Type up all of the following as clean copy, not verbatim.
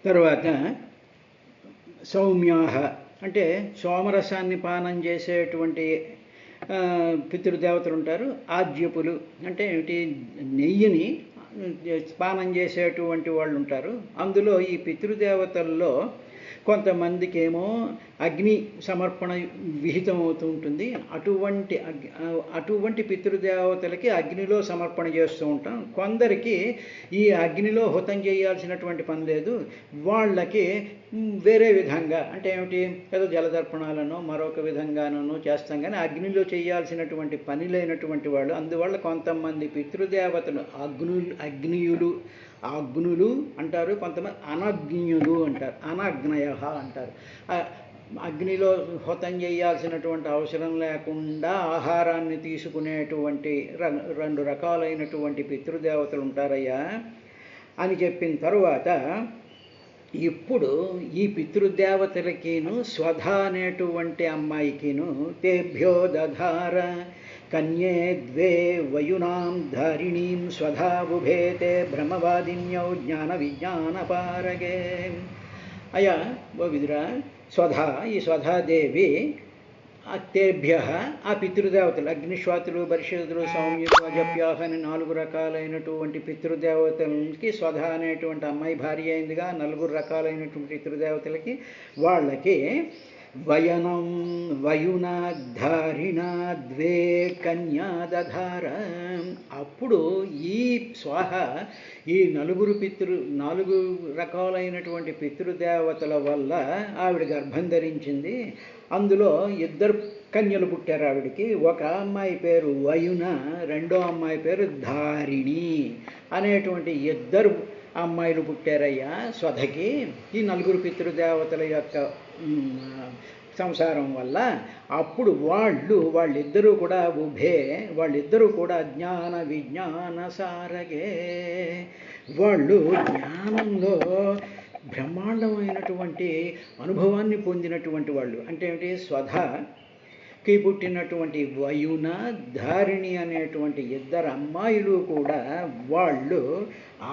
తర్వాత సౌమ్యాహ అంటే సోమరసాన్ని పానం చేసేటువంటి పితృదేవతలు ఉంటారు. ఆజ్యపులు అంటే ఏమిటి, నెయ్యిని పానం చేసేటువంటి వాళ్ళు ఉంటారు. అందులో ఈ పితృదేవతల్లో కొంతమందికి ఏమో అగ్ని సమర్పణ విహితం అవుతూ ఉంటుంది. అటువంటి పితృదేవతలకి అగ్నిలో సమర్పణ చేస్తూ ఉంటాం. కొందరికి ఈ అగ్నిలో హుతం చేయాల్సినటువంటి పని లేదు, వాళ్ళకి వేరే విధంగా అంటే ఏమిటి, ఏదో జలదర్పణాలను మరొక విధంగానూ చేస్తాం. కానీ అగ్నిలో చేయాల్సినటువంటి పని లేనటువంటి వాళ్ళు, అందువల్ల కొంతమంది పితృదేవతలు అగ్నులు అంటారు, కొంతమంది అనగ్నులు అంటారు, అనగ్నయ అంటారు. అగ్నిలో హోతం చేయాల్సినటువంటి అవసరం లేకుండా ఆహారాన్ని తీసుకునేటువంటి రెండు రకాలైనటువంటి పితృదేవతలు ఉంటారయ్యా అని చెప్పిన తరువాత, ఇప్పుడు ఈ పితృదేవతలకిను స్వధ అనేటువంటి అమ్మాయికిను తేభ్యో దధార కన్యే ద్వే వయునాం ధారిణీం స్వధాబుభేతే బ్రహ్మవాదిన్యౌ జ్ఞాన విజ్ఞానపారగే. అయా ఓ విదురా, స్వధా, ఈ స్వధాదేవి తేభ్య ఆ పితృదేవతలు అగ్నిశ్వాతులు, బర్షదులు, సౌమ్యులు, అజప్యాహ అని 4 రకాలైనటువంటి పితృదేవతలకి స్వధ అనేటువంటి అమ్మాయి భార్య అయిందిగా. 4 రకాలైనటువంటి పితృదేవతలకి వాళ్ళకి వయునాధారిణ ద్వే కన్యా దధార. అప్పుడు ఈ స్వాహ ఈ 4 రకాలైనటువంటి పితృదేవతల వల్ల ఆవిడ గర్భం ధరించింది. అందులో 2 కన్యలు పుట్టారు ఆవిడికి. ఒక అమ్మాయి పేరు వయున, రెండో అమ్మాయి పేరు ధారిణి అనేటువంటి 2 అమ్మాయిలు పుట్టారయ్యా స్వధకి. ఈ 4 పితృదేవతల యొక్క సంసారం వల్ల అప్పుడు వాళ్ళిద్దరూ కూడా వాళ్ళిద్దరూ కూడా జ్ఞాన విజ్ఞాన సారగే, వాళ్ళు జ్ఞానంలో బ్రహ్మాండమైనటువంటి అనుభవాన్ని పొందినటువంటి వాళ్ళు. అంటే ఏమిటి, స్వధకి పుట్టినటువంటి వయున, ధారిణి అనేటువంటి 2 అమ్మాయిలు కూడా వాళ్ళు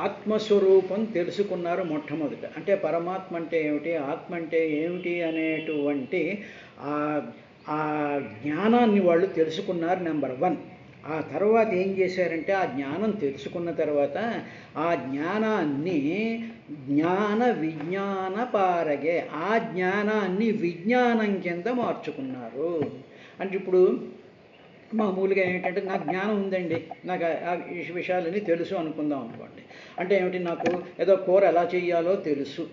ఆత్మస్వరూపం తెలుసుకున్నారు మొట్టమొదట. అంటే పరమాత్మ అంటే ఏమిటి, ఆత్మ అంటే ఏమిటి అనేటువంటి ఆ జ్ఞానాన్ని వాళ్ళు తెలుసుకున్నారు, నెంబర్ 1. ఆ తర్వాత ఏం చేశారంటే, ఆ జ్ఞానం తెలుసుకున్న తర్వాత ఆ జ్ఞానాన్ని జ్ఞాన విజ్ఞాన పారగే, ఆ జ్ఞానాన్ని విజ్ఞానం కింద మార్చుకున్నారు. అంటే ఇప్పుడు మామూలుగా ఏంటంటే, నాకు జ్ఞానం ఉందండి, నాకు ఆ విషయాలన్నీ తెలుసు అనుకుందాం అనుకోండి. అంటే ఏమిటి, నాకు ఏదో కూర ఎలా చేయాలో తెలుసు.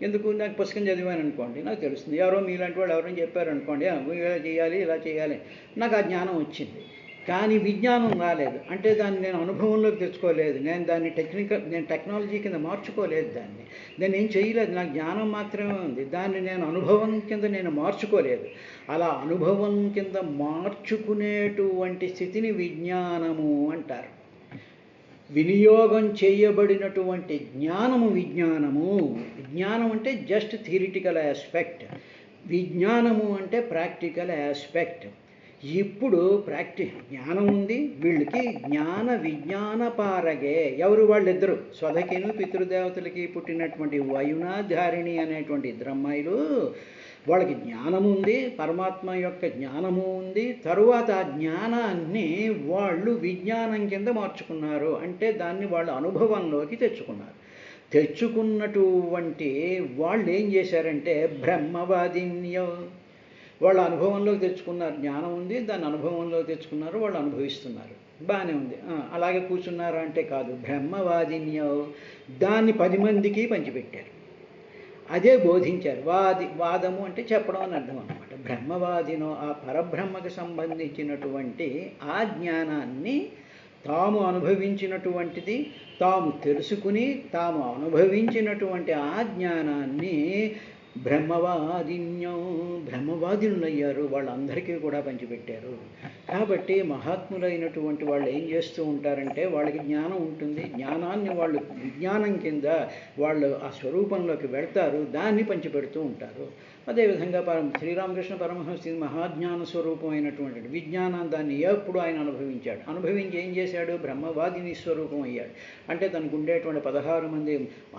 ఎందుకు, నాకు పుస్తకం చదివాను అనుకోండి, నాకు తెలుస్తుంది. ఎవరో మీలాంటి వాళ్ళు ఎవరైనా చెప్పారనుకోండి, ఇలా చేయాలి, నాకు ఆ జ్ఞానం వచ్చింది. కానీ విజ్ఞానం రాలేదు. అంటే దాన్ని నేను అనుభవంలోకి తెచ్చుకోలేదు, నేను దాన్ని టెక్నాలజీ కింద మార్చుకోలేదు, దాన్ని ఏం చేయలేదు. నాకు జ్ఞానం మాత్రమే ఉంది, దాన్ని నేను అనుభవం కింద నేను మార్చుకోలేదు. అలా అనుభవం కింద మార్చుకునేటువంటి స్థితిని విజ్ఞానము అంటారు. వినియోగం చేయబడినటువంటి జ్ఞానము విజ్ఞానము. జ్ఞానం అంటే జస్ట్ థియరిటికల్ ఆస్పెక్ట్, విజ్ఞానము అంటే ప్రాక్టికల్ ఆస్పెక్ట్. ఇప్పుడు జ్ఞానం ఉంది వీళ్ళకి, జ్ఞాన విజ్ఞాన పారగే. ఎవరు, వాళ్ళిద్దరు స్వధకిను పితృదేవతలకి పుట్టినటువంటి వయునాధారిణి అనేటువంటి 2 అమ్మాయిలు. వాళ్ళకి జ్ఞానము ఉంది, పరమాత్మ యొక్క జ్ఞానము ఉంది. తరువాత ఆ జ్ఞానాన్ని వాళ్ళు విజ్ఞానం కింద మార్చుకున్నారు. అంటే దాన్ని వాళ్ళు అనుభవంలోకి తెచ్చుకున్నటువంటి వాళ్ళు ఏం చేశారంటే, బ్రహ్మవాదిన్యో, వాళ్ళ అనుభవంలోకి తెచ్చుకున్నారు. జ్ఞానం ఉంది, దాన్ని అనుభవంలోకి తెచ్చుకున్నారు, వాళ్ళు అనుభవిస్తున్నారు. బాగానే ఉంది. అలాగే కూర్చున్నారు అంటే కాదు, బ్రహ్మవాదిన్యో, దాన్ని 10 మందికి పంచిపెట్టారు, అదే బోధించారు. వాదము అంటే చెప్పడం అని అర్థం అన్నమాట. బ్రహ్మవాదినో, ఆ పరబ్రహ్మకు సంబంధించినటువంటి ఆ జ్ఞానాన్ని తాము అనుభవించినటువంటిది, తాము తెలుసుకుని తాము అనుభవించినటువంటి ఆ జ్ఞానాన్ని బ్రహ్మవాదినులయ్యారు, వాళ్ళందరికీ కూడా పంచిపెట్టారు. కాబట్టి మహాత్ములైనటువంటి వాళ్ళు ఏం చేస్తూ ఉంటారంటే, వాళ్ళకి జ్ఞానం ఉంటుంది, జ్ఞానాన్ని వాళ్ళు విజ్ఞానం కింద వాళ్ళు ఆ స్వరూపంలోకి వెళ్తారు, దాన్ని పంచిపెడుతూ ఉంటారు. అదేవిధంగా శ్రీరామకృష్ణ పరమహంస మహాజ్ఞాన స్వరూపమైనటువంటి విజ్ఞానం దాన్ని ఎప్పుడు ఆయన అనుభవించాడు. అనుభవించి ఏం చేశాడు? బ్రహ్మవాదిని స్వరూపం అయ్యాడు. అంటే తనకు ఉండేటువంటి 16 మంది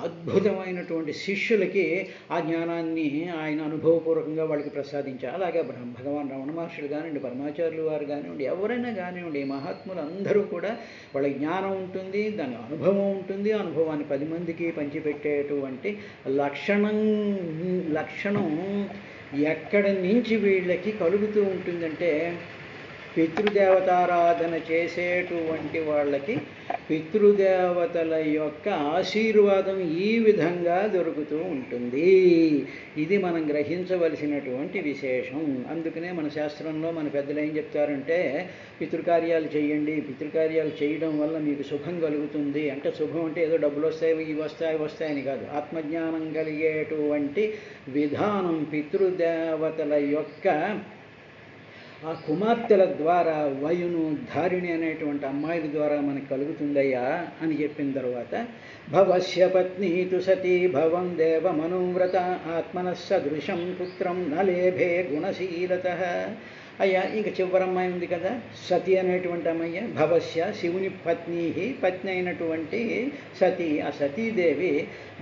అద్భుతమైనటువంటి శిష్యులకి ఆ జ్ఞానాన్ని ఆయన అనుభవపూర్వకంగా వాళ్ళకి ప్రసాదించారు. అలాగే భగవాన్ రమణ మహర్షులు కానివ్వండి, పరమాచార్యులు వారు కానివ్వండి, ఎవరైనా కానివ్వండి, మహాత్ములు అందరూ కూడా వాళ్ళ జ్ఞానం ఉంటుంది, దాని అనుభవం ఉంటుంది. అనుభవాన్ని 10 మందికి పంచిపెట్టేటువంటి లక్షణం ఎక్కడి నుంచి వీళ్ళకి కలుగుతూ ఉంటుందంటే, పితృదేవతారాధన చేసేటువంటి వాళ్ళకి పితృదేవతల యొక్క ఆశీర్వాదం ఈ విధంగా దొరుకుతూ ఉంటుంది. ఇది మనం గ్రహించవలసినటువంటి విశేషం. అందుకనే మన శాస్త్రంలో మన పెద్దలు ఏం చెప్తారంటే, పితృకార్యాలు చేయండి, పితృకార్యాలు చేయడం వల్ల మీకు శుభం కలుగుతుంది. అంటే శుభం అంటే ఏదో డబ్బులు వస్తాయి, ఇవి వస్తాయని కాదు. ఆత్మజ్ఞానం కలిగేటువంటి విధానం పితృదేవతల యొక్క ఆ కుమార్తెల ద్వారా, వయును ధారిణి అనేటువంటి అమ్మాయిల ద్వారా మనకు కలుగుతుందయ్యా అని చెప్పిన తర్వాత, భవస్య పత్ని తు సతీ భవం దేవమనువ్రత ఆత్మనస్సదృశం పుత్రం నలేభే గుణశీలత. అయ్యా ఇంక చివరమ్మాయి ఉంది కదా, సతి అనేటువంటి అమ్మయ్య. భవస్య శివుని పత్ని అయినటువంటి సతీ, ఆ సతీదేవి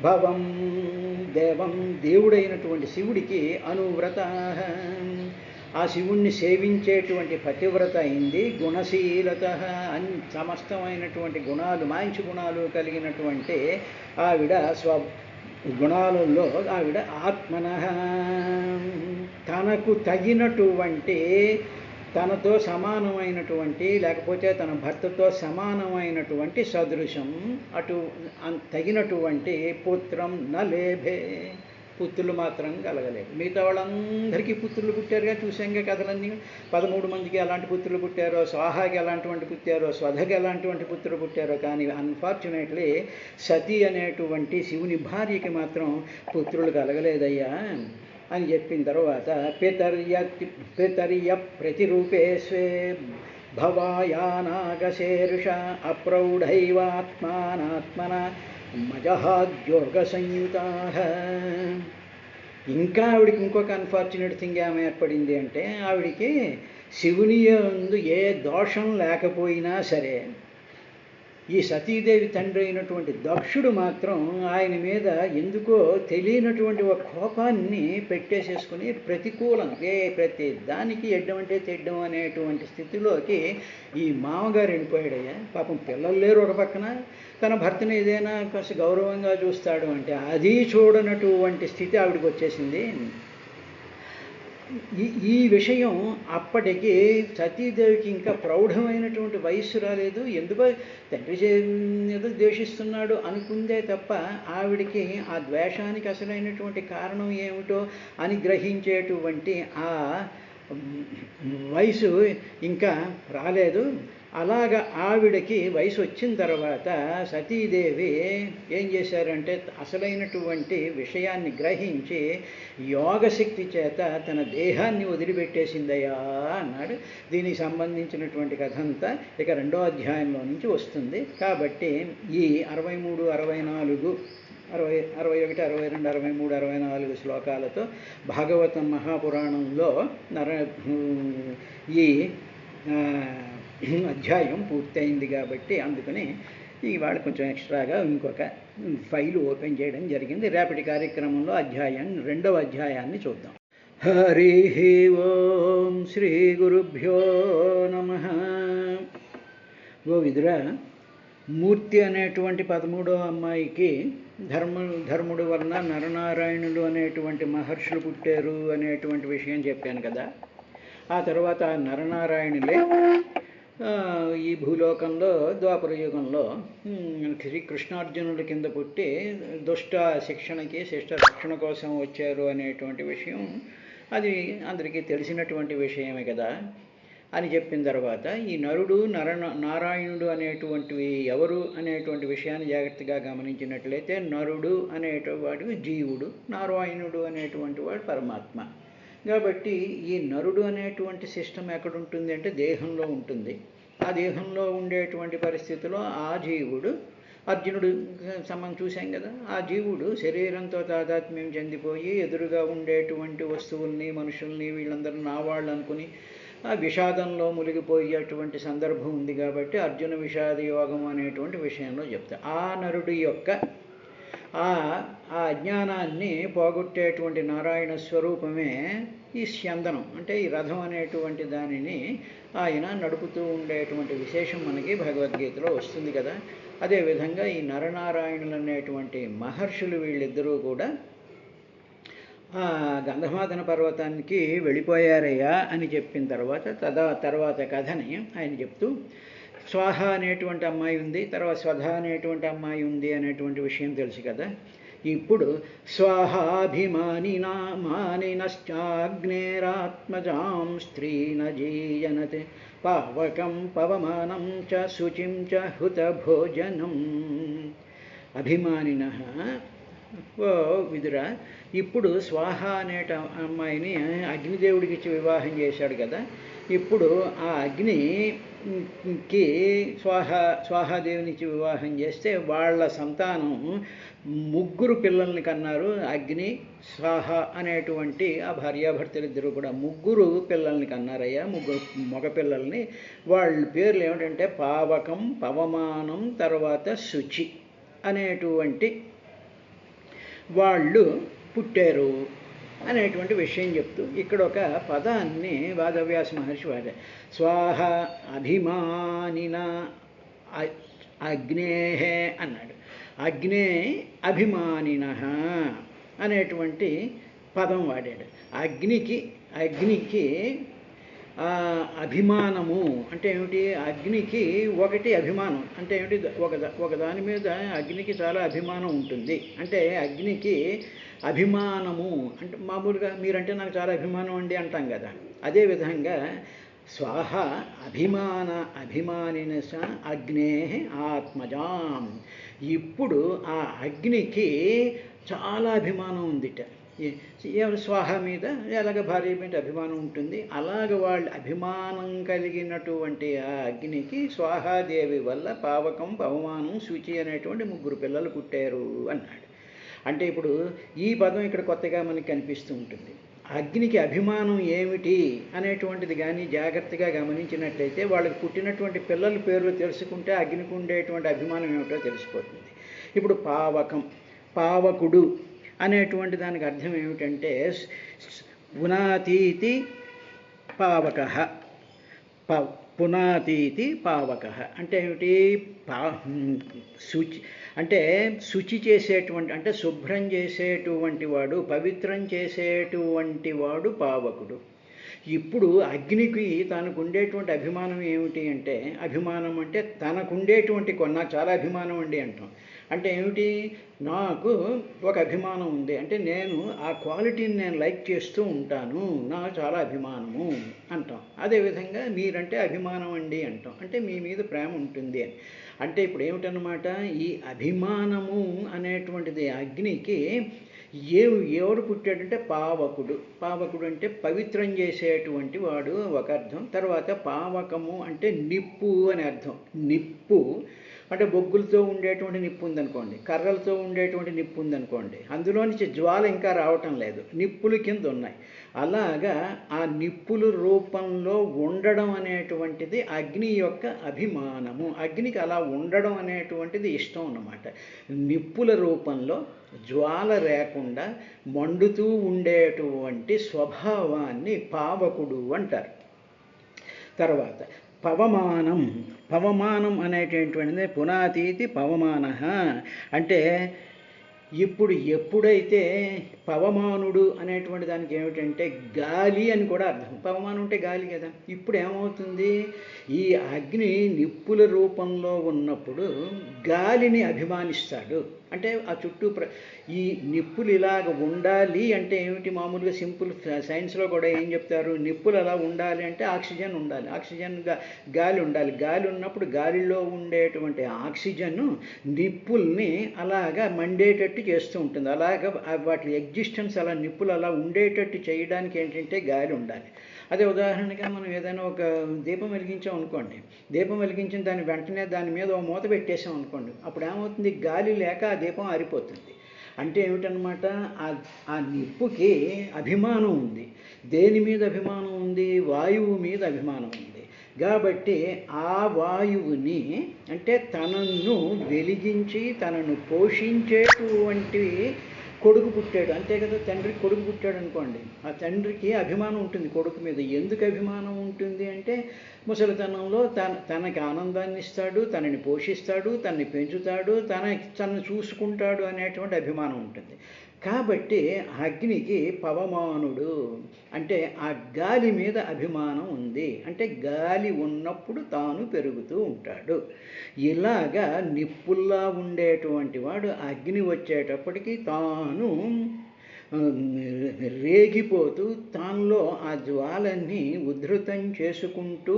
భవం దేవం దేవుడైనటువంటి శివుడికి అనువ్రత, ఆ శివుణ్ణి సేవించేటువంటి పతివ్రత అయింది. గుణశీలత, సమస్తమైనటువంటి గుణాలు, మంచి గుణాలు కలిగినటువంటి ఆవిడ గుణాలలో ఆవిడ ఆత్మనః తనకు తగినటువంటి, తనతో సమానమైనటువంటి, లేకపోతే తన భర్తతో సమానమైనటువంటి సదృశం, అటు తగినటువంటి పుత్రం నలేభే, పుత్రులు మాత్రం కలగలేదు. మిగతా వాళ్ళందరికీ పుత్రులు పుట్టారుగా, చూసాంగా కథలన్నీ. 13 మందికి ఎలాంటి పుత్రులు పుట్టారో, స్వాహాకి ఎలాంటివంటి పుట్టారో, స్వధకి ఎలాంటివంటి పుత్రులు పుట్టారో, కానీ అన్ఫార్చునేట్లీ సతీ అనేటువంటి శివుని భార్యకి మాత్రం పుత్రులు కలగలేదయ్యా అని చెప్పిన తర్వాత, పితర్య ప్రతిరూపేస్వే భవాయానాగశేరుష అప్రౌఢైవాత్మానాత్మన మజహాద్యోగ సంయుతా. ఇంకా ఆవిడికి ఇంకొక అన్ఫార్చునేట్ థింగ్ ఏమి ఏర్పడింది అంటే, ఆవిడికి శివుని యందు ఏ దోషం లేకపోయినా సరే, ఈ సతీదేవి తండ్రి అయినటువంటి దక్షుడు మాత్రం ఆయన మీద ఎందుకో తెలియనటువంటి ఒక కోపాన్ని పెట్టేసేసుకుని ప్రతికూలం, ప్రతి దానికి ఎడ్డం అంటే తెడ్డం అనేటువంటి స్థితిలోకి ఈ మామగారు వెళ్ళిపోయాడయ్యా. పాపం పిల్లలు లేరు ఒక పక్కన, తన భర్తను ఏదైనా కాస్త గౌరవంగా చూస్తాడు అంటే అది చూడనటువంటి స్థితి ఆవిడికి వచ్చేసింది. ఈ విషయం అప్పటికి సతీదేవికి ఇంకా ప్రౌఢమైనటువంటి వయస్సు రాలేదు. ఎందుకో తండ్రి ఏదో ద్వేషిస్తున్నాడు అనుకుందే తప్ప ఆవిడికి ఆ ద్వేషానికి అసలైనటువంటి కారణం ఏమిటో అని గ్రహించేటువంటి ఆ వయసు ఇంకా రాలేదు. అలాగా ఆవిడకి వయసు వచ్చిన తర్వాత సతీదేవి ఏం చేశారంటే, అసలైనటువంటి విషయాన్ని గ్రహించి యోగశక్తి చేత తన దేహాన్ని వదిలిపెట్టేసిందయ్యా అన్నాడు. దీనికి సంబంధించినటువంటి కథ అంతా ఇక 2వ అధ్యాయంలో నుంచి వస్తుంది. కాబట్టి ఈ 63, 64, 61, 62, 63, 64 శ్లోకాలతో భాగవతం మహాపురాణంలో ఈ అధ్యాయం పూర్తయింది. కాబట్టి అందుకని ఇవాళ కొంచెం ఎక్స్ట్రాగా ఇంకొక ఫైలు ఓపెన్ చేయడం జరిగింది. రేపటి కార్యక్రమంలో 2వ అధ్యాయాన్ని చూద్దాం. హరి ఓం శ్రీ గురుభ్యో నమః. విదురా, మూర్తి అనేటువంటి 13వ అమ్మాయికి ధర్ముడు వలన నరనారాయణులు అనేటువంటి మహర్షులు పుట్టారు అనేటువంటి విషయం చెప్పాను కదా. ఆ తర్వాత నరనారాయణులే ఈ భూలోకంలో ద్వాపర యుగంలో శ్రీకృష్ణార్జునుల కింద పుట్టి దుష్ట శిక్షణకి, శిష్ట రక్షణ కోసం వచ్చారు అనేటువంటి విషయం అది అందరికీ తెలిసినటువంటి విషయమే కదా అని చెప్పిన తర్వాత, ఈ నరుడు నారాయణుడు అనేటువంటివి ఎవరు అనేటువంటి విషయాన్ని జాగ్రత్తగా గమనించినట్లయితే, నరుడు అనేటవాడు జీవుడు, నారాయణుడు అనేటువంటి వాడు పరమాత్మ. కాబట్టి ఈ నరుడు అనేటువంటి సిస్టమ్ ఎక్కడుంటుంది అంటే దేహంలో ఉంటుంది. ఆ దేహంలో ఉండేటువంటి పరిస్థితిలో ఆ జీవుడు అర్జునుడు మనం చూశాం కదా, ఆ జీవుడు శరీరంతో తాదాత్మ్యం చెందిపోయి ఎదురుగా ఉండేటువంటి వస్తువుల్ని మనుషుల్ని వీళ్ళందరూ నా వాళ్ళు అనుకుని ఆ విషాదంలో మునిగిపోయేటువంటి సందర్భం ఉంది కాబట్టి అర్జున విషాద యోగం అనేటువంటి విషయంలో చెప్తా. ఆ నరుడి యొక్క ఆ అజ్ఞానాన్ని పోగొట్టేటువంటి నారాయణ స్వరూపమే ఈ స్యందనం, అంటే ఈ రథం అనేటువంటి దానిని ఆయన నడుపుతూ ఉండేటువంటి విశేషం మనకి భగవద్గీతలో వస్తుంది కదా. అదేవిధంగా ఈ నరనారాయణులు అనేటువంటి మహర్షులు వీళ్ళిద్దరూ కూడా ఆ గంధమాదన పర్వతానికి వెళ్ళిపోయారయ్యా అని చెప్పిన తర్వాత కథని ఆయన చెప్తూ స్వాహ అనేటువంటి అమ్మాయి ఉంది, తర్వాత స్వధ అనేటువంటి అమ్మాయి ఉంది అనేటువంటి విషయం తెలుసు కదా. ఇప్పుడు స్వాహాభిమానినశ్చాగ్నేరాత్మజాం స్త్రీన జీయనతే పావకం పవమానం చ శుచిం చ హుత భోజనం. అభిమానిన ఓ విదురా, ఇప్పుడు స్వాహ అనే అమ్మాయిని అగ్నిదేవుడికి ఇచ్చి వివాహం చేశాడు కదా. ఇప్పుడు ఆ అగ్నికి స్వాహాదేవినిచ్చి వివాహం చేస్తే వాళ్ళ సంతానం 3 పిల్లల్ని కన్నారు. అగ్ని, స్వాహ అనేటువంటి ఆ భార్యాభర్తలిద్దరూ కూడా 3 పిల్లల్ని కన్నారయ్యా, 3 మగపిల్లల్ని. వాళ్ళ పేర్లు ఏమిటంటే పావకం, పవమానం, తర్వాత శుచి అనేటువంటి వాళ్ళు పుట్టారు అనేటువంటి విషయం చెప్తూ ఇక్కడ ఒక పదాన్ని వేదవ్యాస మహర్షి వాడారు. స్వాహ అభిమానిన అగ్నేహ అన్నాడు. అగ్నే అభిమానిన అనేటువంటి పదం వాడాడు. అగ్నికి అభిమానము అంటే ఏమిటి? అగ్నికి ఒకటి అభిమానం అంటే ఏమిటి? ఒక దాని మీద అగ్నికి చాలా అభిమానం ఉంటుంది. అంటే అగ్నికి అభిమానము అంటే మామూలుగా మీరంటే నాకు చాలా అభిమానం అండి అంటాం కదా. అదేవిధంగా స్వాహ అభిమానిన అగ్నే ఆత్మజాం. ఇప్పుడు ఆ అగ్నికి చాలా అభిమానం ఉందిట. స్వాహ మీద ఎలాగ భార్య మీద అభిమానం ఉంటుంది, అలాగ వాళ్ళు అభిమానం కలిగినటువంటి ఆ అగ్నికి స్వాహాదేవి వల్ల పావకం, పవమానం, శుచి అనేటువంటి 3 పిల్లలు పుట్టారు అన్నాడు. అంటే ఇప్పుడు ఈ పదం ఇక్కడ కొత్తగా మనకి కనిపిస్తూ ఉంటుంది. అగ్నికి అభిమానం ఏమిటి అనేటువంటిది కానీ జాగ్రత్తగా గమనించినట్లయితే వాళ్ళకి పుట్టినటువంటి పిల్లల పేర్లు తెలుసుకుంటే అగ్నికి ఉండేటువంటి అభిమానం ఏమిటో తెలిసిపోతుంది. ఇప్పుడు పావకుడు అనేటువంటి దానికి అర్థం ఏమిటంటే పునాతీతి పావక. పునాతీతి పావక అంటే ఏమిటి? శుచి అంటే శుచి చేసేటువంటి అంటే శుభ్రం చేసేటువంటి వాడు, పవిత్రం చేసేటువంటి వాడు పావకుడు. ఇప్పుడు అగ్నికి తనకు ఉండేటువంటి అభిమానం ఏమిటి అంటే, అభిమానం అంటే తనకు ఉండేటువంటి నాకు చాలా అభిమానం అండి అంటాం. అంటే ఏమిటి? నాకు ఒక అభిమానం ఉంది అంటే నేను ఆ క్వాలిటీని నేను లైక్ చేస్తూ ఉంటాను, నాకు చాలా అభిమానము అంటాం. అదేవిధంగా మీరంటే అభిమానం అండి అంటాం, అంటే మీ మీద ప్రేమ ఉంటుంది అని. అంటే ఇప్పుడు ఏమిటన్నమాట? ఈ అభిమానము అనేటువంటిది అగ్నికి ఎవడు పుట్టాడంటే పావకుడు అంటే పవిత్రం చేసేటువంటి వాడు ఒక అర్థం. తర్వాత పావకము అంటే నిప్పు అని అర్థం. నిప్పు అంటే బొగ్గులతో ఉండేటువంటి నిప్పు ఉందనుకోండి, కర్రలతో ఉండేటువంటి నిప్పు ఉందనుకోండి, అందులో నుంచి జ్వాల ఇంకా రావటం లేదు, నిప్పులు కింద ఉన్నాయి. అలాగా ఆ నిప్పుల రూపంలో ఉండడం అనేటువంటిది అగ్ని యొక్క అభిమానము. అగ్నికి అలా ఉండడం అనేటువంటిది ఇష్టం అన్నమాట. నిప్పుల రూపంలో జ్వాల లేకుండా మండుతూ ఉండేటువంటి స్వభావాన్ని పావకుడు అంటారు. తర్వాత పవమానం అనేటటువంటిది పునాతీతి పవమాన అంటే ఇప్పుడు ఎప్పుడైతే పవమానుడు అనేటువంటి దానికి ఏమిటంటే గాలి అని కూడా అర్థం. పవమానం అంటే గాలి కదా. ఇప్పుడు ఏమవుతుంది? ఈ అగ్ని నిప్పుల రూపంలో ఉన్నప్పుడు గాలిని అభిమానిస్తాడు. అంటే ఆ చుట్టూ ఈ నిప్పులు ఇలాగ ఉండాలి అంటే ఏమిటి? మామూలుగా సింపుల్ సైన్స్లో కూడా ఏం చెప్తారు? నిప్పులు అలా ఉండాలి అంటే ఆక్సిజన్ ఉండాలి, గాలి ఉండాలి. గాలి ఉన్నప్పుడు గాలిలో ఉండేటువంటి ఆక్సిజన్ నిప్పుల్ని అలాగా మండేటట్టు చేస్తూ ఉంటుంది. అలాగా వాటి ఎగ్జిస్టెన్స్ అలా నిప్పులు అలా ఉండేటట్టు చేయడానికి ఏంటంటే గాలి ఉండాలి. అదే ఉదాహరణగా మనం ఏదైనా ఒక దీపం వెలిగించాం అనుకోండి, దీపం వెలిగించిన దాని వెంటనే దాని మీద ఒక మూత పెట్టేసాం అనుకోండి, అప్పుడు ఏమవుతుంది, గాలి లేక ఆ దీపం ఆరిపోతుంది. అంటే ఏమిటనమాట, ఆ నిప్పుకి అభిమానం ఉంది. దేని మీద అభిమానం ఉంది? వాయువు మీద అభిమానం ఉంది. కాబట్టి ఆ వాయువుని, అంటే తనను వెలిగించి తనను పోషించేటువంటి కొడుకు పుట్టాడు, అంతే కదా. తండ్రికి కొడుకు పుట్టాడు అనుకోండి, ఆ తండ్రికి అభిమానం ఉంటుంది కొడుకు మీద. ఎందుకు అభిమానం ఉంటుంది అంటే, ముసలితనంలో తనకి ఆనందాన్ని ఇస్తాడు, తనని పోషిస్తాడు, తనని పెంచుతాడు, తనను చూసుకుంటాడు అనేటువంటి అభిమానం ఉంటుంది. కాబట్టి అగ్నికి పవమానుడు అంటే ఆ గాలి మీద అభిమానం ఉంది. అంటే గాలి ఉన్నప్పుడు తాను పెరుగుతూ ఉంటాడు. ఇలాగా నిప్పుల్లా ఉండేటువంటి వాడు అగ్ని వచ్చేటప్పటికి తాను రేగిపోతూ తానులో ఆ జ్వాలన్నీ ఉద్ధృతం చేసుకుంటూ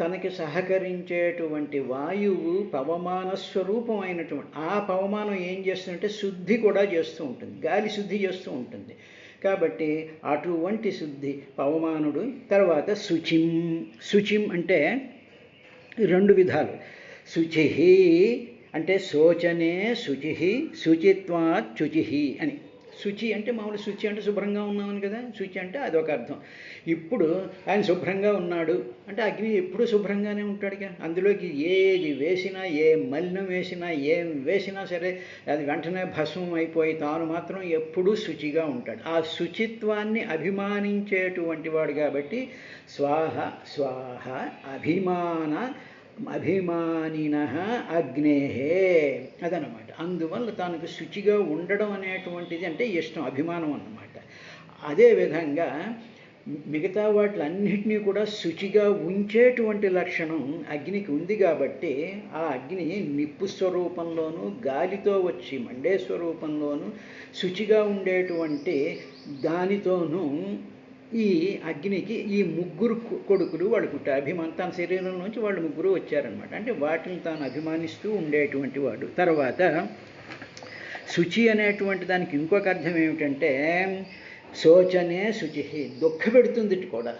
తనకి సహకరించేటువంటి వాయువు పవమాన స్వరూపమైనటువంటి ఆ పవమానం ఏం చేస్తుందంటే శుద్ధి కూడా చేస్తూ ఉంటుంది, గాలి శుద్ధి చేస్తూ ఉంటుంది. కాబట్టి అటువంటి శుద్ధి పవమానుడు. తర్వాత శుచిం అంటే రెండు విధాలు. శుచి అంటే శోచనే శుచి, శుచిత్వాత్ శుచి అని. శుచి అంటే మామూలు శుచి అంటే శుభ్రంగా ఉన్నామని కదా, శుచి అంటే అదొక అర్థం. ఇప్పుడు ఆయన శుభ్రంగా ఉన్నాడు అంటే అగ్ని ఎప్పుడూ శుభ్రంగానే ఉంటాడుగా. అందులోకి ఏది వేసినా, ఏ మలినం వేసినా, ఏం వేసినా సరే అది వెంటనే భస్మం అయిపోయి తాను మాత్రం ఎప్పుడూ శుచిగా ఉంటాడు. ఆ శుచిత్వాన్ని అభిమానించేటువంటి వాడు కాబట్టి స్వాహ స్వాహ అభిమానిన అగ్నేహే అదనమాట. అందువల్ల తనకు శుచిగా ఉండడం అనేటువంటిది అంటే ఇష్టం, అభిమానం అన్నమాట. అదేవిధంగా మిగతా వాటిలన్నింటినీ కూడా శుచిగా ఉంచేటువంటి లక్షణం అగ్నికి ఉంది. కాబట్టి ఆ అగ్ని నిప్పు స్వరూపంలోనూ గాలితో వచ్చి మండే స్వరూపంలోనూ శుచిగా ఉండేటువంటి దానితోనూ ఈ అగ్నికి ఈ ముగ్గురు కొడుకులు వాళ్ళు పుట్టారు. తన శరీరం నుంచి వాళ్ళు ముగ్గురు వచ్చారనమాట. అంటే వాటిని తాను అభిమానిస్తూ ఉండేటువంటి వాడు. తర్వాత శుచి అనేటువంటి దానికి ఇంకొక అర్థం ఏమిటంటే శోచనే శుచి, దుఃఖపెడుతుంది కూడా.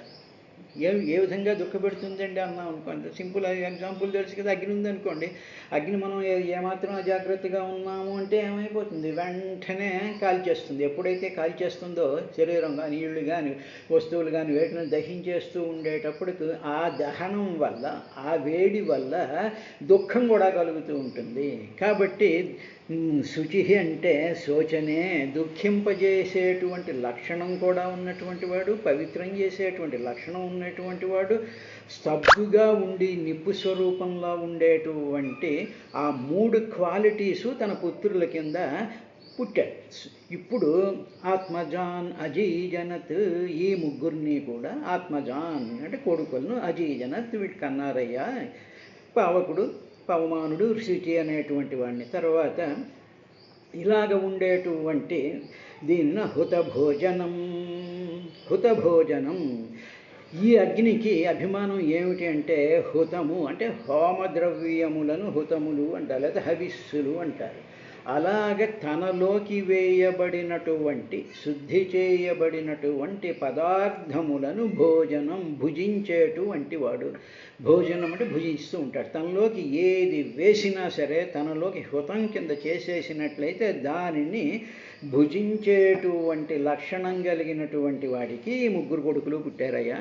ఏ విధంగా దుఃఖపెడుతుందండి అన్నాం అనుకోండి, సింపుల్ ఎగ్జాంపుల్ తెలుసు కదా. అగ్ని ఉందనుకోండి, అగ్ని మనం ఏమాత్రం అజాగ్రత్తగా ఉన్నాము అంటే ఏమైపోతుంది, వెంటనే కాల్చేస్తుంది. ఎప్పుడైతే కాల్చేస్తుందో శరీరం కానీ నీళ్లు కానీ వస్తువులు కానీ వేటిని దహించేస్తూ ఉండేటప్పటికి ఆ దహనం వల్ల, ఆ వేడి వల్ల దుఃఖం కూడా కలుగుతూ ఉంటుంది. కాబట్టి శుచి అంటే శోచనే, దుఃఖింపజేసేటువంటి లక్షణం కూడా ఉన్నటువంటి వాడు, పవిత్రం చేసేటువంటి లక్షణం ఉన్నటువంటి వాడు, స్తబ్దుగా ఉండి నిప్పు స్వరూపంలో ఉండేటువంటి ఆ మూడు క్వాలిటీసు తన పుత్రుల కింద పుట్టాడు. ఇప్పుడు ఆత్మజాన్ అజీజనత్, ఈ ముగ్గురిని కూడా ఆత్మజాన్ అంటే కొడుకులను, అజీజనత్ వీటి కన్నారయ్య, పావకుడు పవమానుడు శుచి అనేటువంటి వాడిని. తర్వాత ఇలాగ ఉండేటువంటి దీన్ని హుతభోజనం. ఈ అగ్నికి అభిమానం ఏమిటి అంటే హుతము అంటే హోమద్రవ్యములను హుతములు అంటారు, లేదా హవిస్సులు అంటారు. అలాగ తనలోకి వేయబడినటువంటి శుద్ధి చేయబడినటువంటి పదార్థములను భోజనం భుజించేటువంటి వాడు. భోజనం అంటే భుజిస్తూ ఉంటాడు. తనలోకి ఏది వేసినా సరే తనలోకి హుతం కింద చేసేసినట్లయితే దానిని భుజించేటువంటి లక్షణం కలిగినటువంటి వాడికి ముగ్గురు కొడుకులు పుట్టారయ్యా,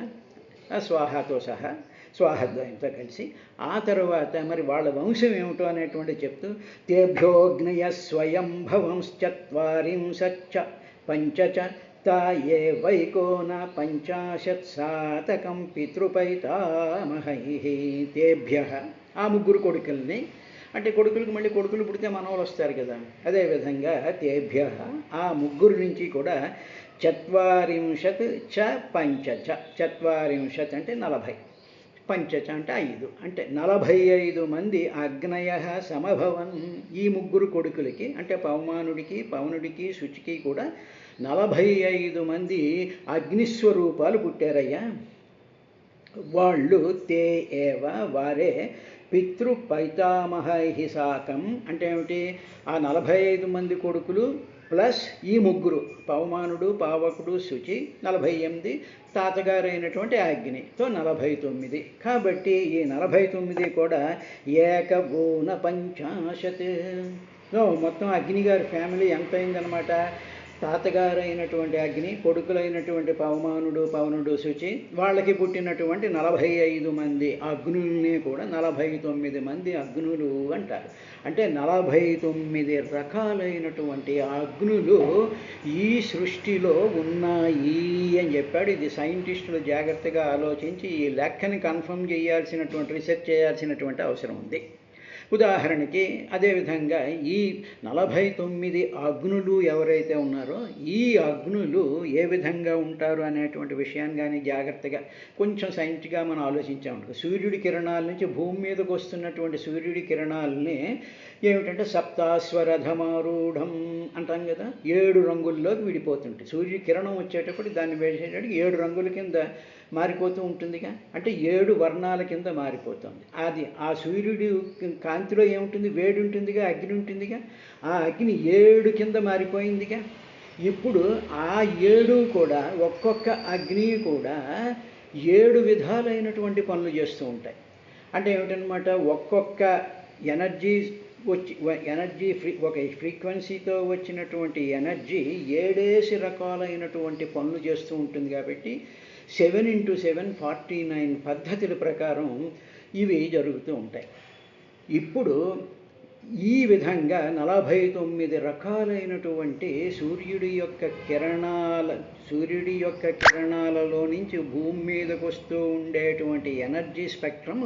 ఆ స్వాహాతో సహా, స్వాహద్వయంతో కలిసి. ఆ తర్వాత మరి వాళ్ళ వంశం ఏమిటో అనేటువంటి చెప్తూ తేభ్యోగ్నయ స్వయంభవంశ్చత్వారింశచ్చ పంచచ తాయే వైకోన పంచాశత్సాతకం పితృపైతామహై. తేభ్య ఆ ముగ్గురు కొడుకుల్ని, అంటే కొడుకులకు మళ్ళీ కొడుకులు పుడితే మనవలు వస్తారు కదా, అదేవిధంగా తేభ్య ఆ ముగ్గురు నుంచి కూడా చత్వారింశత్ చ పంచచ, చత్వారింశత్ అంటే 40, పంచచ అంటే 5, అంటే 45 మంది అగ్నయ సమభవన్. ఈ ముగ్గురు కొడుకులకి అంటే పవనుడికి శుచికి కూడా 45 మంది అగ్నిస్వరూపాలు పుట్టారయ్యా. వాళ్ళు తే ఏవ వారే పితృ పైతామహై సాకం అంటే ఏమిటి? ఆ 45 మంది కొడుకులు ప్లస్ ఈ ముగ్గురు, పవమానుడు, పావకుడు, శుచి 48, తాతగారైనటువంటి అగ్నితో 49. కాబట్టి ఈ 49 కూడా ఏకగోణ పంచాశత్. మొత్తం అగ్నిగారి ఫ్యామిలీ ఎంత అయిందనమాట? తాతగారైనటువంటి అగ్ని, కొడుకులైనటువంటి పవమానుడు, పవనుడు, శుచి, వాళ్ళకి పుట్టినటువంటి 45 మంది అగ్నుల్ని కూడా 49 మంది అగ్నులు అంటారు. అంటే 49 రకాలైనటువంటి అగ్నులు ఈ సృష్టిలో ఉన్నాయి అని చెప్పాడు. ఇది సైంటిస్టులు జాగ్రత్తగా ఆలోచించి ఈ లెక్కని కన్ఫర్మ్ చేయాల్సినటువంటి, రీసెర్చ్ చేయాల్సినటువంటి అవసరం ఉంది. ఉదాహరణకి అదేవిధంగా ఈ 49 అగ్నులు ఎవరైతే ఉన్నారో ఈ అగ్నులు ఏ విధంగా ఉంటారు అనేటువంటి విషయాన్ని కానీ జాగ్రత్తగా కొంచెం సైంటిఫిక్గా మనం ఆలోచించామనుకో, సూర్యుడి కిరణాల నుంచి భూమి మీదకు వస్తున్నటువంటి సూర్యుడి కిరణాలని ఏమిటంటే సప్తాశ్వరథమారూఢం అంటాం కదా, 7 రంగుల్లోకి విడిపోతుంటాయి. సూర్యుడి కిరణం వచ్చేటప్పుడు దాన్ని వేసేటప్పుడు 7 రంగుల కింద మారిపోతూ ఉంటుందిగా, అంటే 7 వర్ణాల కింద మారిపోతుంది. అది ఆ సూర్యుడి కాంతిలో ఏముంటుంది? వేడి ఉంటుందిగా, అగ్ని ఉంటుందిగా. ఆ అగ్ని 7 కింద మారిపోయిందిగా. ఇప్పుడు ఆ 7 కూడా ఒక్కొక్క అగ్ని కూడా 7 విధాలైనటువంటి పనులు చేస్తూ ఉంటాయి. అంటే ఏమిటనమాట? ఒక్కొక్క ఎనర్జీ ఒక ఫ్రీక్వెన్సీతో వచ్చినటువంటి ఎనర్జీ 7 రకాలైనటువంటి పనులు చేస్తూ ఉంటుంది. కాబట్టి 7 × 7 49 పద్ధతుల ప్రకారం ఇవి జరుగుతూ ఉంటాయి. ఇప్పుడు ఈ విధంగా 49 రకాలైనటువంటి సూర్యుడి యొక్క కిరణాలలో నుంచి భూమి మీదకు వస్తూ ఉండేటువంటి ఎనర్జీ స్పెక్ట్రమ్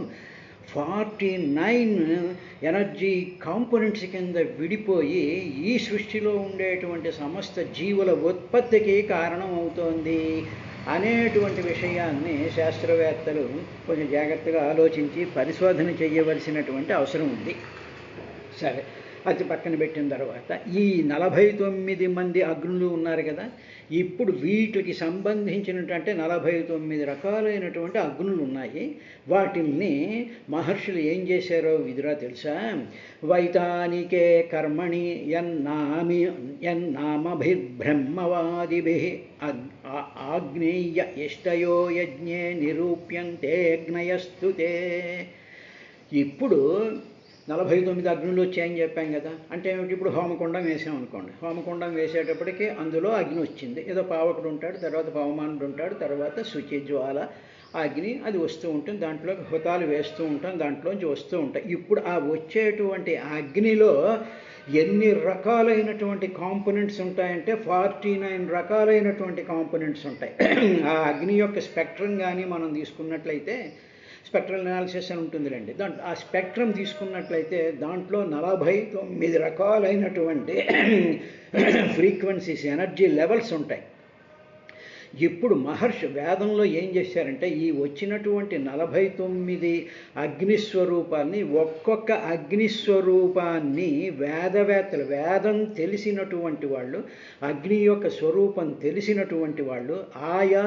49 ఎనర్జీ కాంపోనెంట్స్ కింద విడిపోయి ఈ సృష్టిలో ఉండేటువంటి సమస్త జీవుల ఉత్పత్తికి కారణం అవుతోంది అనేటువంటి విషయాన్ని శాస్త్రవేత్తలు కొంచెం జాగ్రత్తగా ఆలోచించి పరిశోధన చేయవలసినటువంటి అవసరం ఉంది. సరే, అది పక్కన పెట్టిన తర్వాత ఈ 49 మంది అగ్నులు ఉన్నారు కదా, ఇప్పుడు వీటికి సంబంధించినటువంటి 49 రకాలైనటువంటి అగ్నులు ఉన్నాయి. వాటిల్ని మహర్షులు ఏం చేశారో విదురా తెలుసా? వైతానికే కర్మణి యన్నామభిర్బ్రహ్మవాదిభిః ఆగ్నేయ ఇష్టయో యజ్ఞే నిరూప్యంతే అగ్నయస్తుతే. ఇప్పుడు 49 అగ్నులు వచ్చాయని చెప్పాం కదా, అంటే ఏమిటి? ఇప్పుడు హోమకుండం వేసామనుకోండి, హోమకుండం వేసేటప్పటికి అందులో అగ్ని వచ్చింది. ఏదో పావకుడు ఉంటాడు, తర్వాత పవమానుడు ఉంటాడు, తర్వాత శుచి జ్వాల అగ్ని అది వస్తూ ఉంటుంది. దాంట్లో హుతాలు వేస్తూ ఉంటాం, దాంట్లోంచి వస్తూ ఉంటాయి. ఇప్పుడు ఆ వచ్చేటువంటి అగ్నిలో ఎన్ని రకాలైనటువంటి కాంపోనెంట్స్ ఉంటాయంటే 49 రకాలైనటువంటి కాంపోనెంట్స్ ఉంటాయి. ఆ అగ్ని యొక్క స్పెక్ట్రం కానీ మనం తీసుకున్నట్లయితే, స్పెక్ట్రల్ అనాలిసిస్ అని ఉంటుందిలేండి, దాంట్లో ఆ స్పెక్ట్రమ్ తీసుకున్నట్లయితే దాంట్లో 49 రకాలైనటువంటి ఫ్రీక్వెన్సీస్, ఎనర్జీ లెవెల్స్ ఉంటాయి. ఇప్పుడు మహర్షి వేదంలో ఏం చేశారంటే ఈ వచ్చినటువంటి 49 అగ్నిస్వరూపాన్ని, ఒక్కొక్క అగ్నిస్వరూపాన్ని వేదవేత్తలు, వేదం తెలిసినటువంటి వాళ్ళు, అగ్ని యొక్క స్వరూపం తెలిసినటువంటి వాళ్ళు ఆయా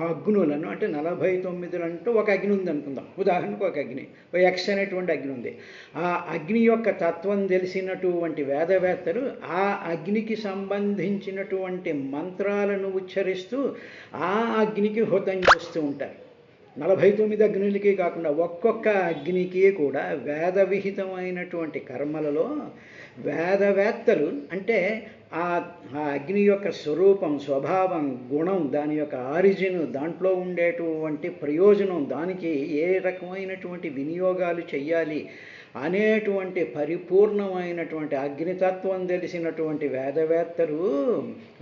అగ్నులను, అంటే 49 అంటూ ఒక అగ్ని ఉంది అనుకుందాం, ఉదాహరణకు ఒక అగ్ని, ఎక్స్ అనేటువంటి అగ్ని ఉంది. ఆ అగ్ని యొక్క తత్వం తెలిసినటువంటి వేదవేత్తలు ఆ అగ్నికి సంబంధించినటువంటి మంత్రాలను ఉచ్చరిస్తూ ఆ అగ్నికి హుతం చేస్తూ ఉంటారు. 49 అగ్నులకి కాకుండా ఒక్కొక్క అగ్నికి కూడా వేద విహితమైనటువంటి కర్మలలో వేదవేత్తలు, అంటే ఆ అగ్ని యొక్క స్వరూపం, స్వభావం, గుణం, దాని యొక్క ఆరిజిన్, దాంట్లో ఉండేటువంటి ప్రయోజనం, దానికి ఏ రకమైనటువంటి వినియోగాలు చెయ్యాలి అనేటువంటి పరిపూర్ణమైనటువంటి అగ్నితత్వం తెలిసినటువంటి వేదవేత్తలు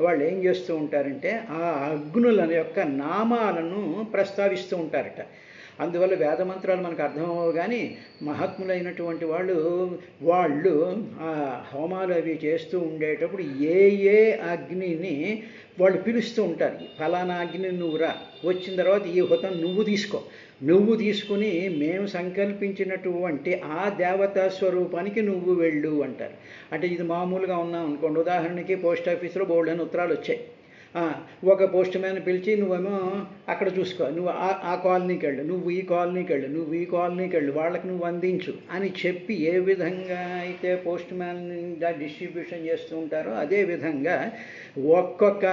వాళ్ళు ఏం చేస్తూ ఉంటారంటే ఆ అగ్నుల యొక్క నామాలను ప్రస్తావిస్తూ ఉంటారట. అందువల్ల వేదమంత్రాలు మనకు అర్థమవు, కానీ మహాత్ములైనటువంటి వాళ్ళు ఆ హోమాలు అవి చేస్తూ ఉండేటప్పుడు ఏ అగ్నిని వాళ్ళు పిలుస్తూ ఉంటారు. ఫలానా అగ్ని నువ్వు రా, వచ్చిన తర్వాత ఈ హుతం నువ్వు తీసుకుని మేము సంకల్పించినటువంటి ఆ దేవతా స్వరూపానికి నువ్వు వెళ్ళు అంటారు. అంటే ఇది మామూలుగా ఉన్నాం అనుకోండి, ఉదాహరణకి పోస్ట్ ఆఫీస్లో బోల్డెన్ ఉత్తరాలు వచ్చాయి. ఒక పోస్ట్ మ్యాన్ పిలిచి నువ్వేమో అక్కడ చూసుకో, నువ్వు ఆ కాలనీకి వెళ్ళు, నువ్వు ఈ కాలనీకి వెళ్ళు, నువ్వు ఈ కాలనీకి వెళ్ళు, వాళ్ళకి నువ్వు అందించు అని చెప్పి ఏ విధంగా అయితే పోస్ట్ మ్యాన్ డిస్ట్రిబ్యూషన్ చేస్తూ ఉంటారో అదేవిధంగా ఒక్కొక్క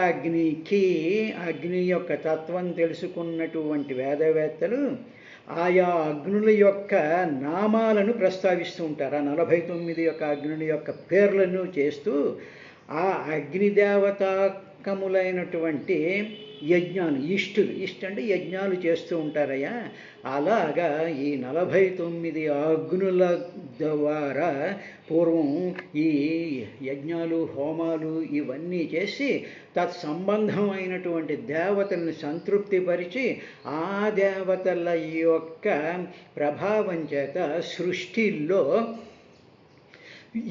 అగ్ని యొక్క తత్వం తెలుసుకున్నటువంటి వేదవేత్తలు ఆయా అగ్నుల యొక్క నామాలను ప్రస్తావిస్తూ ఉంటారు. ఆ 49 యొక్క అగ్నుల యొక్క పేర్లను చేస్తూ ఆ అగ్నిదేవతాకములైనటువంటి యజ్ఞాలు, ఇష్ట అంటే యజ్ఞాలు చేస్తూ ఉంటారయ్యా. అలాగా ఈ 49 అగ్నుల ద్వారా పూర్వం ఈ యజ్ఞాలు, హోమాలు ఇవన్నీ చేసి తత్సంబంధమైనటువంటి దేవతలను సంతృప్తిపరిచి ఆ దేవతల యొక్క ప్రభావం చేత సృష్టిలో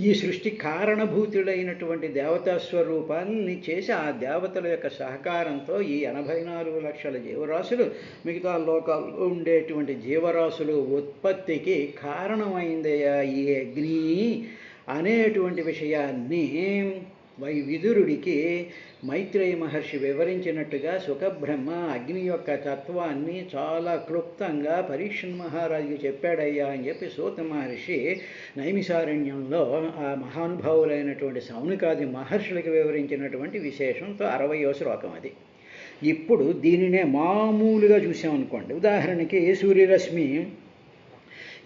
ఈ సృష్టి కారణభూతులైనటువంటి దేవతా స్వరూపాన్ని చేసి ఆ దేవతల యొక్క సహకారంతో ఈ 84 లక్షల జీవరాశులు మిగతా లోకాల్లో ఉండేటువంటి జీవరాశులు ఉత్పత్తికి కారణమైందయ్యా ఈ అగ్ని అనేటువంటి విషయాన్ని విదురుడికి మైత్రేయ మహర్షి వివరించినట్టుగా సుఖబ్రహ్మ అగ్ని యొక్క తత్వాన్ని చాలా క్లుప్తంగా పరీక్షణ్ మహారాజుకి చెప్పాడయ్యా అని చెప్పి సూత మహర్షి నైమిసారణ్యంలో ఆ మహానుభావులైనటువంటి సౌనకాది మహర్షులకి వివరించినటువంటి విశేషంతో 60వ శ్లోకం అది. ఇప్పుడు దీనినే మామూలుగా చూసామనుకోండి, ఉదాహరణకి సూర్యరశ్మి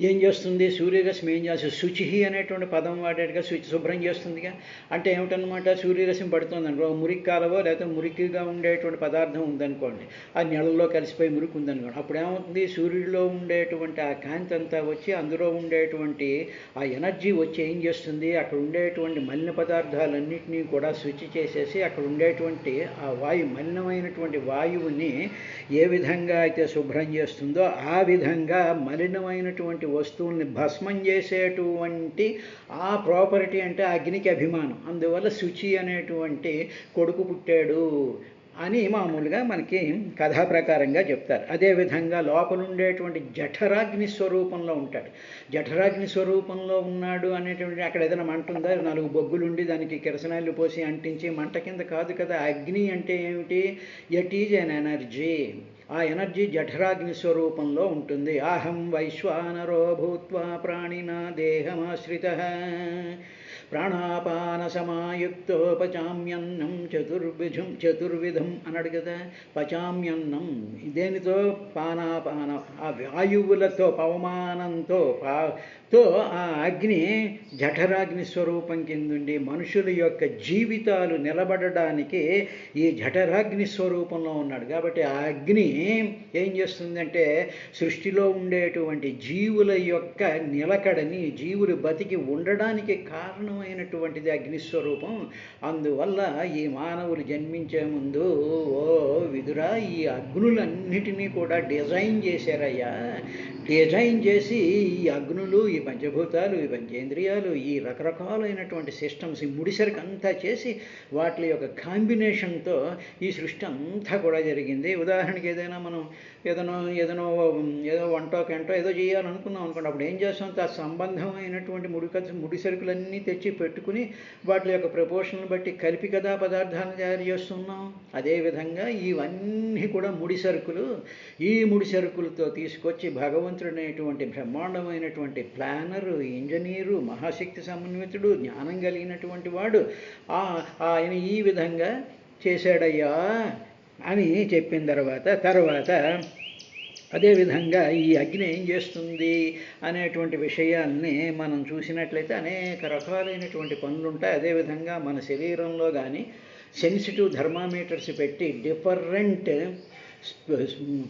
ఏం చేస్తుంది? సూర్యరశ్మి ఏం చేస్తుంది? శుచి అనేటువంటి పదం వాడేట్టుగా శుభ్రం చేస్తుందిగా. అంటే ఏమిటనమాట? సూర్యరశ్మి పడుతుంది అనుకో, మురికి కాలవో లేకపోతే మురికిగా ఉండేటువంటి పదార్థం ఉందనుకోండి, ఆ నీళ్ళలో కలిసిపోయి మురికి ఉందనుకోండి, అప్పుడు ఏమవుతుంది? సూర్యుడిలో ఉండేటువంటి ఆ కాంతి అంతా వచ్చి అందులో ఉండేటువంటి ఆ ఎనర్జీ వచ్చి ఏం చేస్తుంది? అక్కడ ఉండేటువంటి మలిన పదార్థాలన్నింటినీ కూడా శుచి చేసేసి అక్కడ ఉండేటువంటి ఆ మలినమైనటువంటి వాయువుని ఏ విధంగా అయితే శుభ్రం చేస్తుందో ఆ విధంగా మలినమైనటువంటి వస్తువుల్ని భస్మం చేసేటువంటి ఆ ప్రాపర్టీ అంటే అగ్నికి అభిమానం. అందువల్ల శుచి అనేటువంటి కొడుకు పుట్టాడు అని మామూలుగా మనకి కథా ప్రకారంగా చెప్తారు. అదేవిధంగా లోపలుండేటువంటి జఠరాగ్ని స్వరూపంలో ఉంటాడు. జఠరాగ్ని స్వరూపంలో ఉన్నాడు అనేటువంటి అక్కడ ఏదైనా మంట ఉందా? 4 బొగ్గులుండి దానికి కిరసనాయిలు పోసి అంటించి మంట కింద కాదు కదా. అగ్ని అంటే ఏమిటి? It is N energy. ఆ ఎనర్జీ జఠరాగ్ని స్వరూపంలో ఉంటుంది. అహం వైశ్వానరో భూత్వా ప్రాణినా దేహమాశ్రితః ప్రాణాపాన సమాయుక్తో పచామ్యన్నం చతుర్విధం అన్నాడు కదా. పచామ్యన్నం దేనితో? పానాపాన ఆ వాయువులతో పవమానంతో ఆ అగ్ని జఠరాగ్ని స్వరూపం కిందుండి మనుషుల యొక్క జీవితాలు నిలబడడానికి ఈ జఠరాగ్ని స్వరూపంలో ఉన్నాడు. కాబట్టి ఆ అగ్ని ఏం చేస్తుందంటే సృష్టిలో ఉండేటువంటి జీవుల యొక్క నిలకడని, జీవులు బతికి ఉండడానికి కారణమైనటువంటిది అగ్నిస్వరూపం. అందువల్ల ఈ మానవులు జన్మించే ముందు ఓ విదురా ఈ అగ్నులన్నిటినీ కూడా డిజైన్ చేశారయ్యా. డిజైన్ చేసి ఈ అగ్నులు, ఈ పంచభూతాలు, ఈ పంచేంద్రియాలు, ఈ రకరకాలైనటువంటి సిస్టమ్స్, ఈ ముడిసరికి అంతా చేసి వాటి యొక్క కాంబినేషన్తో ఈ సృష్టి అంతా కూడా జరిగింది. ఉదాహరణకి ఏదైనా మనం ఏదో వంటో కంటో ఏదో చేయాలనుకున్నాం అనుకోండి, అప్పుడు ఏం చేస్తాం? ఆ సంబంధమైనటువంటి ముడి సరుకులన్నీ తెచ్చి పెట్టుకుని వాటి యొక్క ప్రపోర్షన్లు బట్టి కలిపి కదా పదార్థాలను తయారు చేస్తున్నాం. అదేవిధంగా ఇవన్నీ కూడా ముడి సరుకులు. ఈ ముడి సరుకులతో తీసుకొచ్చి భగవంతుడనేటువంటి బ్రహ్మాండమైనటువంటి ప్లానరు, ఇంజనీరు, మహాశక్తి సమన్వితుడు, జ్ఞానం కలిగినటువంటి వాడు ఆయన ఈ విధంగా చేశాడయ్యా అని చెప్పిన తర్వాత అదేవిధంగా ఈ అగ్ని ఏం చేస్తుంది అనేటువంటి విషయాల్ని మనం చూసినట్లయితే అనేక రకాలైనటువంటి పనులు ఉంటాయి. అదేవిధంగా మన శరీరంలో కానీ సెన్సిటివ్ థర్మామీటర్స్ పెట్టి డిఫరెంట్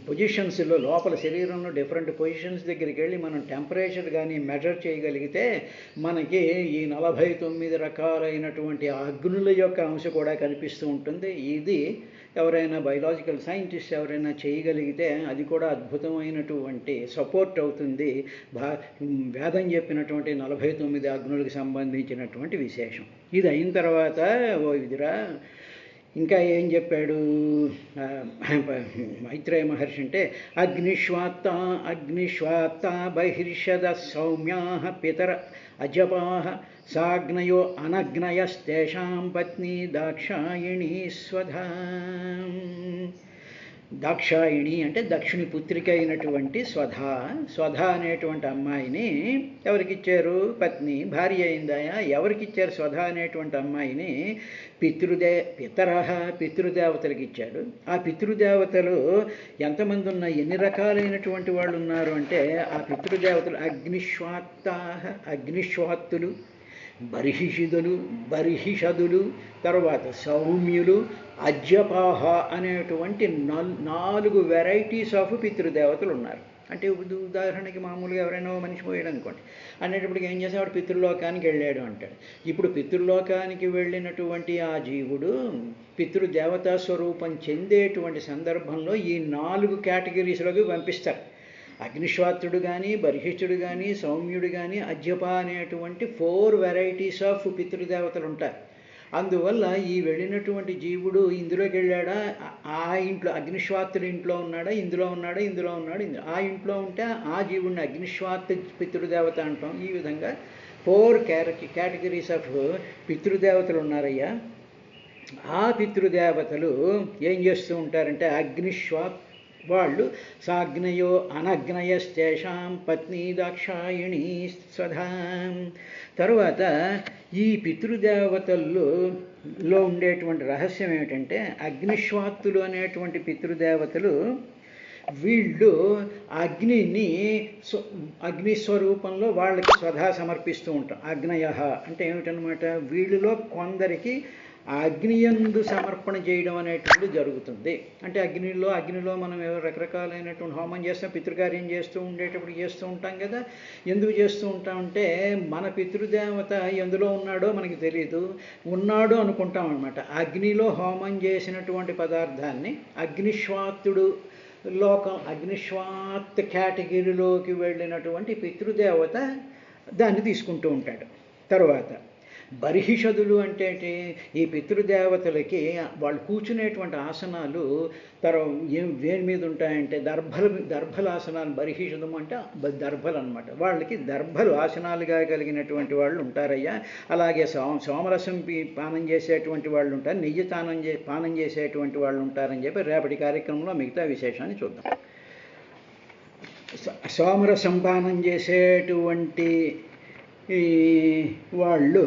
పొజిషన్స్లో లోపల శరీరంలో డిఫరెంట్ పొజిషన్స్ దగ్గరికి వెళ్ళి మనం టెంపరేచర్ కానీ మెజర్ చేయగలిగితే మనకి ఈ 49 రకాలైనటువంటి అగ్నుల యొక్క అంశం కూడా కనిపిస్తూ ఉంటుంది. ఇది ఎవరైనా బయలాజికల్ సైంటిస్ట్ ఎవరైనా చేయగలిగితే అది కూడా అద్భుతమైనటువంటి సపోర్ట్ అవుతుంది. వేదం చెప్పినటువంటి 49 అగ్నులకు సంబంధించినటువంటి విశేషం. ఇది అయిన తర్వాత ఓ విదురా ఇంకా ఏం చెప్పాడు మైత్రేయ మహర్షి అంటే అగ్నిష్వాత్త బహిర్షద సౌమ్యా పితర అజపా సాగ్నయో అనగ్నయస్తేషాం పత్ని దాక్షాయిణీ స్వధా. దాక్షాయిణి అంటే దక్షిణి పుత్రిక అయినటువంటి స్వధ అనేటువంటి అమ్మాయిని ఎవరికిచ్చారు? పత్ని, భార్య అయిందాయా. ఎవరికిచ్చారు స్వధ అనేటువంటి అమ్మాయిని? పితృదేవతలకు ఇచ్చాడు. ఆ పితృదేవతలు ఎంతమంది ఉన్నాయి, ఎన్ని రకాలైనటువంటి వాళ్ళు ఉన్నారు అంటే ఆ పితృదేవతలు అగ్నిశ్వాత్తులు, బర్హిషదులు, తర్వాత సౌమ్యులు, అజ్జపాహ అనేటువంటి 4 వెరైటీస్ ఆఫ్ పితృదేవతలు ఉన్నారు. అంటే ఉదాహరణకి మామూలుగా ఎవరైనా మనిషి పోయాడు అనుకోండి, అనేటప్పటికి ఏం చేసేవాడు? పితృలోకానికి వెళ్ళాడు అంటాడు. ఇప్పుడు పితృలోకానికి వెళ్ళినటువంటి ఆ జీవుడు పితృదేవతా స్వరూపం చెందేటువంటి సందర్భంలో ఈ 4 కేటగిరీస్లోకి పంపిస్తారు. అగ్నిశ్వాత్తుడు కానీ, బర్హిష్ఠుడు కానీ, సౌమ్యుడు కానీ, అజ్జప అనేటువంటి 4 వెరైటీస్ ఆఫ్ పితృదేవతలు ఉంటారు. అందువల్ల ఈ వెళ్ళినటువంటి జీవుడు ఇందులోకి వెళ్ళాడా, ఆ ఇంట్లో అగ్నిశ్వాత్తుడి ఇంట్లో ఉన్నాడా, ఇందులో ఉన్నాడా, ఆ ఇంట్లో ఉంటే ఆ జీవుడిని అగ్నిశ్వాత్త పితృదేవత అంటాం. ఈ విధంగా 4 కేటగిరీస్ ఆఫ్ పితృదేవతలు ఉన్నారయ్యా. ఆ పితృదేవతలు ఏం చేస్తూ ఉంటారంటే వాళ్ళు సాగ్నయో అనగ్నయస్తేషాం పత్ని దాక్షాయిణీ స్వధా. తరువాత ఈ పితృదేవతల్లో ఉండేటువంటి రహస్యం ఏమిటంటే అగ్నిశ్వాత్తులు అనేటువంటి పితృదేవతలు వీళ్ళు అగ్నిస్వరూపంలో వాళ్ళకి స్వధా సమర్పిస్తూ ఉంటాం. అగ్నయ అంటే ఏమిటనమాట? వీళ్ళలో కొందరికి అగ్నియందు సమర్పణ చేయడం అనేటువంటి జరుగుతుంది. అంటే అగ్నిలో మనం రకరకాలైనటువంటి హోమం చేస్తాం, పితృకార్యం చేస్తూ ఉంటాం కదా. ఎందుకు చేస్తూ ఉంటామంటే మన పితృదేవత ఎందులో ఉన్నాడో మనకి తెలియదు, ఉన్నాడు అనుకుంటాం అనమాట. అగ్నిలో హోమం చేసినటువంటి పదార్థాన్ని అగ్నిశ్వాత్ కేటగిరీలోకి వెళ్ళినటువంటి పితృదేవత దాన్ని తీసుకుంటూ ఉంటాడు. తర్వాత బర్హిషదులు అంటే ఈ పితృదేవతలకి వాళ్ళు కూర్చునేటువంటి ఆసనాలు వేని మీద ఉంటాయంటే దర్భలాసనాలు. బర్హిషదం అంటే దర్భలు అనమాట. వాళ్ళకి దర్భలు ఆసనాలుగా కలిగినటువంటి వాళ్ళు ఉంటారయ్యా. అలాగే సోమరసం పానం చేసేటువంటి వాళ్ళు ఉంటారు, నెయ్యి పానం చేసేటువంటి వాళ్ళు ఉంటారని చెప్పి రేపటి కార్యక్రమంలో మిగతా విశేషాన్ని చూద్దాం. సోమరసం పానం చేసేటువంటి వాళ్ళు